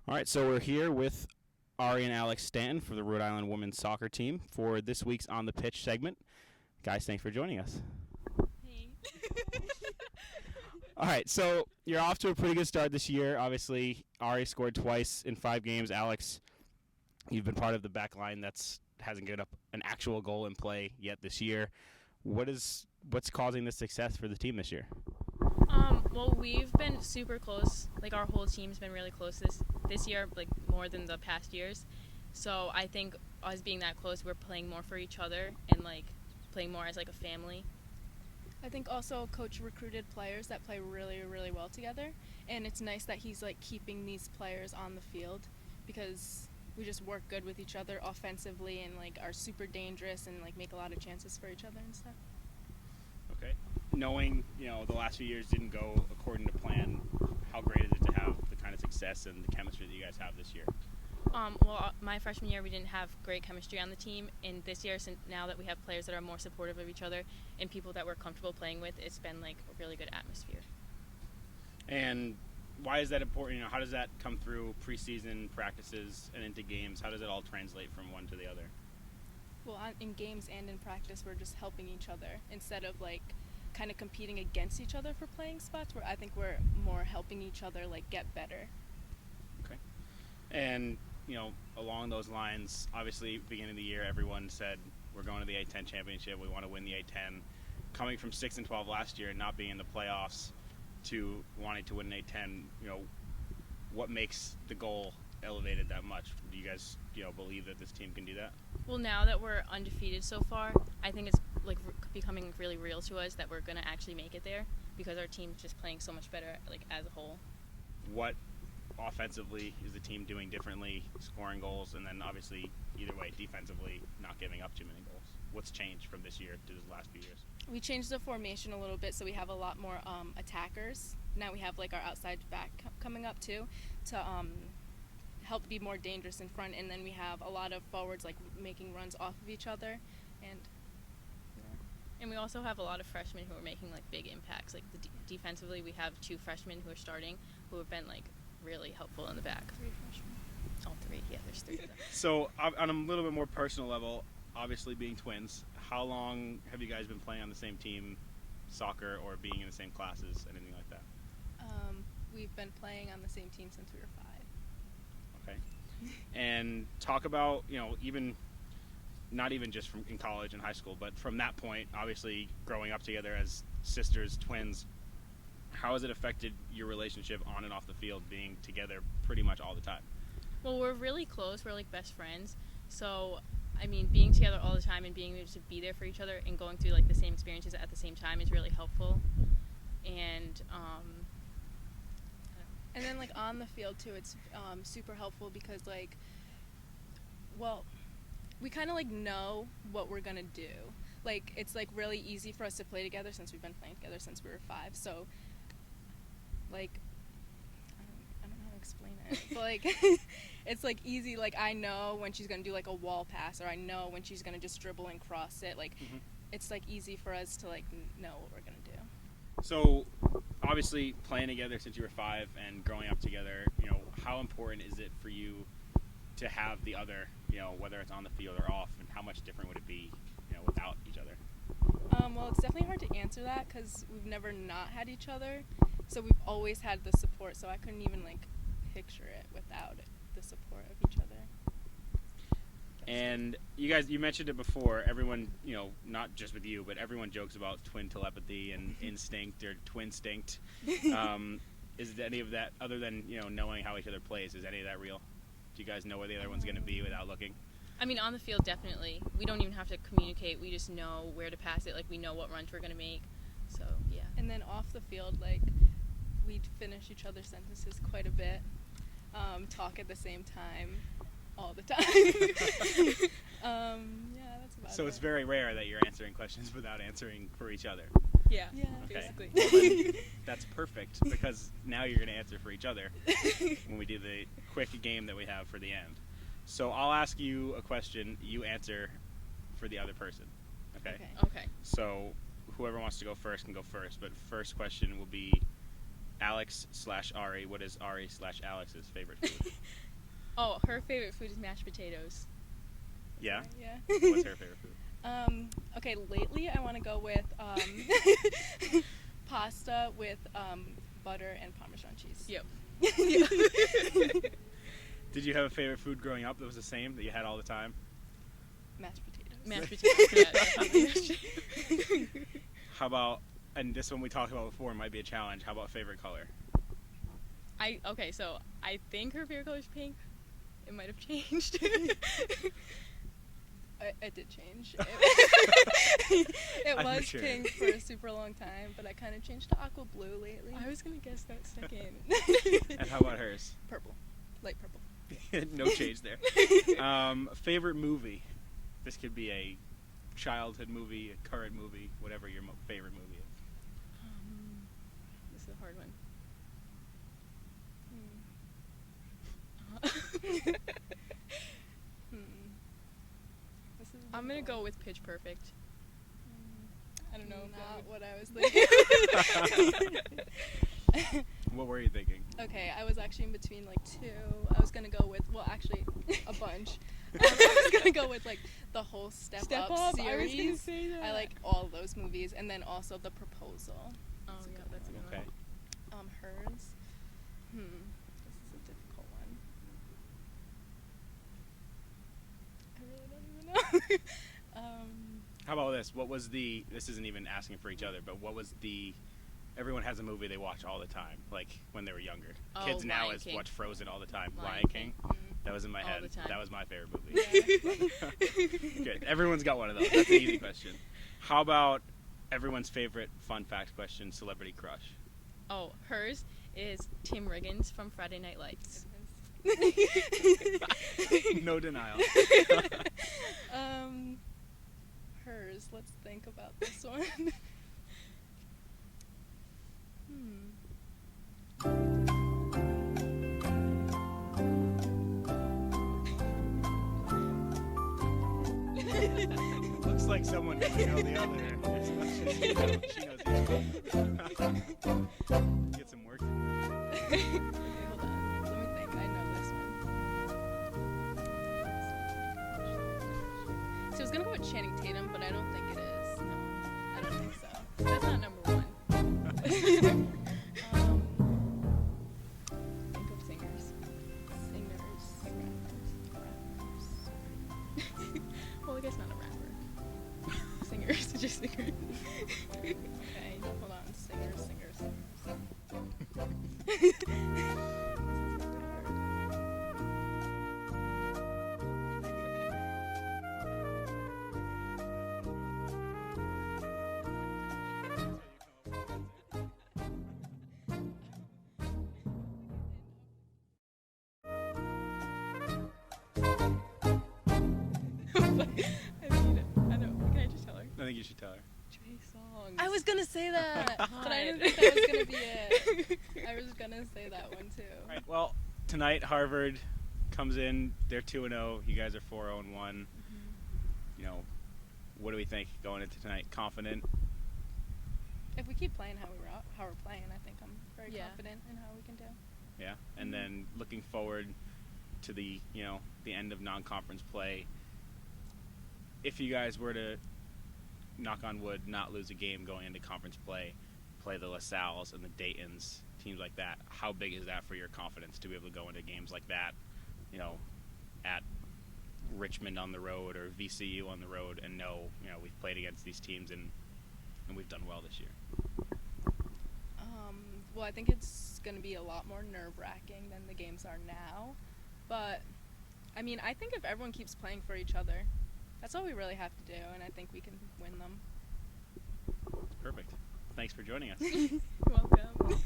All right, so we're here with Ari and Alex Stanton for the Rhode Island women's soccer team for this week's On the Pitch segment. Guys, thanks for joining us. Hey. All right, so you're off to a pretty good start this year. Obviously, Ari scored twice in 5 games. Alex, you've been part of the back line that's hasn't given up an actual goal in play yet this year. What's causing the success for the team this year? Well, we've been super close. Like, our whole team's been really close this year, like, more than the past years. So I think us being that close, we're playing more for each other and, like, playing more as, like, a family. I think also Coach recruited players that play really, really well together, and it's nice that he's like keeping these players on the field because we just work good with each other offensively and like are super dangerous and like make a lot of chances for each other and stuff. Okay. Knowing, the last few years didn't go according to plan, how great is it to have the kind of success and the chemistry that you guys have this year? Well, my freshman year, we didn't have great chemistry on the team, and this year, since now that we have players that are more supportive of each other and people that we're comfortable playing with, it's been like a really good atmosphere. And why is that important? How does that come through preseason practices and into games? How does it all translate from one to the other? Well, in games and in practice, we're just helping each other instead of like kind of competing against each other for playing spots. Where I think we're more helping each other like get better. Okay. And along those lines, obviously, beginning of the year, everyone said we're going to the A10 championship. We want to win the A10. Coming from 6-12 last year and not being in the playoffs to wanting to win an A10, what makes the goal elevated that much? Do you guys, believe that this team can do that? Well, now that we're undefeated so far, I think it's like becoming really real to us that we're gonna actually make it there because our team's just playing so much better, like as a whole. What offensively is the team doing differently, scoring goals, and then obviously either way defensively not giving up too many goals? What's changed from this year to the last few years? We changed the formation a little bit, so we have a lot more attackers. Now we have like our outside back coming up too to help be more dangerous in front, and then we have a lot of forwards like making runs off of each other, And we also have a lot of freshmen who are making like big impacts. Like defensively, we have 2 freshmen who are starting who have been like really helpful in the back. 3 freshmen. Oh, 3. Yeah, there's 3 of them. So on a little bit more personal level, obviously being twins, how long have you guys been playing on the same team, soccer, or being in the same classes, anything like that? We've been playing on the same team since we were 5. Okay. And talk about, even not even just from in college and high school, but from that point, obviously growing up together as sisters, twins, how has it affected your relationship on and off the field, being together pretty much all the time? Well, we're really close. We're like best friends. So, I mean, being together all the time and being able to be there for each other and going through like the same experiences at the same time is really helpful. And And then like on the field too, it's super helpful because like, well, we kind of like know what we're gonna do. Like it's like really easy for us to play together since we've been playing together since we were 5. So like, I don't know how to explain it, but like it's like easy. Like I know when she's gonna do like a wall pass, or I know when she's gonna just dribble and cross it. Like it's like easy for us to like know what we're gonna do. So, obviously, playing together since you were 5 and growing up together, how important is it for you to have the other, whether it's on the field or off, and how much different would it be, without each other? Well, it's definitely hard to answer that because we've never not had each other, so we've always had the support. So I couldn't even like picture it without the support of each other. And you mentioned it before. Everyone, not just with you, but everyone jokes about twin telepathy and instinct or twin stinct. Is any of that, other than knowing how each other plays, is any of that real? Do you guys know where the other one's going to be without looking? I mean, on the field, definitely. We don't even have to communicate. We just know where to pass it. Like we know what runs we're gonna make. So yeah. And then off the field, like we'd finish each other's sentences quite a bit, talk at the same time. All the time. Yeah, that's about it. So it's very rare that you're answering questions without answering for each other. Yeah, Yeah. Okay. basically. Well, then that's perfect because now you're going to answer for each other when we do the quick game that we have for the end. So I'll ask you a question, you answer for the other person. Okay? Okay. So whoever wants to go first can go first, but first question will be, Alex/Ari, what is Ari/Alex's favorite food? Oh, her favorite food is mashed potatoes. Yeah? Yeah. What's her favorite food? Okay, lately I want to go with pasta with butter and Parmesan cheese. Yep. Did you have a favorite food growing up that was the same that you had all the time? Mashed potatoes. Mashed potatoes. Yeah, definitely. How about, and this one we talked about before might be a challenge, how about favorite color? Okay, so I think her favorite color is pink. It might have changed. It did change. It I'm was sure. pink for a super long time, but I kind of changed to aqua blue lately. I was gonna guess that second. And how about hers? Purple. Light purple. No change there. Favorite movie? This could be a childhood movie, a current movie, whatever your favorite movie is. This is a hard one. This is a I'm gonna difficult go with Pitch Perfect. I don't know. if that Not would- what I was thinking. What were you thinking? Okay, I was actually in between like two. I was gonna go with, well, actually, a bunch. I was gonna go with like the whole Step Up series. I was gonna say that. I like all those movies, and then also The Proposal. Oh yeah, that's a good Okay. one. Hers. This is a difficult one. I really don't even know. How about this? This isn't even asking for each other, but what was everyone has a movie they watch all the time, like when they were younger. Oh, Kids now Lion King. watch Frozen all the time. Lion Lion King. King? That was in my All head. the time. That was my favorite movie. Yeah. Good. Everyone's got one of those. That's an easy question. How about everyone's favorite fun fact question, celebrity crush? Oh, hers is Tim Riggins from Friday Night Lights. No denial. Hers. Let's think about this one. Looks like someone doesn't know the other as much as she knows you. Get some work. Okay, hold on. Let me think. I know this one. So I was gonna go with Channing Tatum, but I don't think it is. No, I don't think so. That's not number one. Think of singers. Singers. Well, I guess not a rapper. Singers, just singers. Okay, hold on. Singers. I know. Can I just tell her? I think you should tell her. Trey Songz. I was gonna say that, but I didn't God. think that was gonna be it. I was gonna say that one too. All right. Well, tonight Harvard comes in. They're 2-0. You guys are 4-0-1. You know, what do we think going into tonight? Confident? If we keep playing how we're playing, I think I'm very Yeah. confident in how we can do. Yeah. And then looking forward to the end of non-conference play. If you guys were to, knock on wood, not lose a game going into conference play the LaSalles and the Daytons, teams like that, how big is that for your confidence to be able to go into games like that, at Richmond on the road or VCU on the road and know, we've played against these teams and we've done well this year? Well, I think it's going to be a lot more nerve-wracking than the games are now. But, I mean, I think if everyone keeps playing for each other, that's all we really have to do, and I think we can win them. Perfect. Thanks for joining us. Welcome.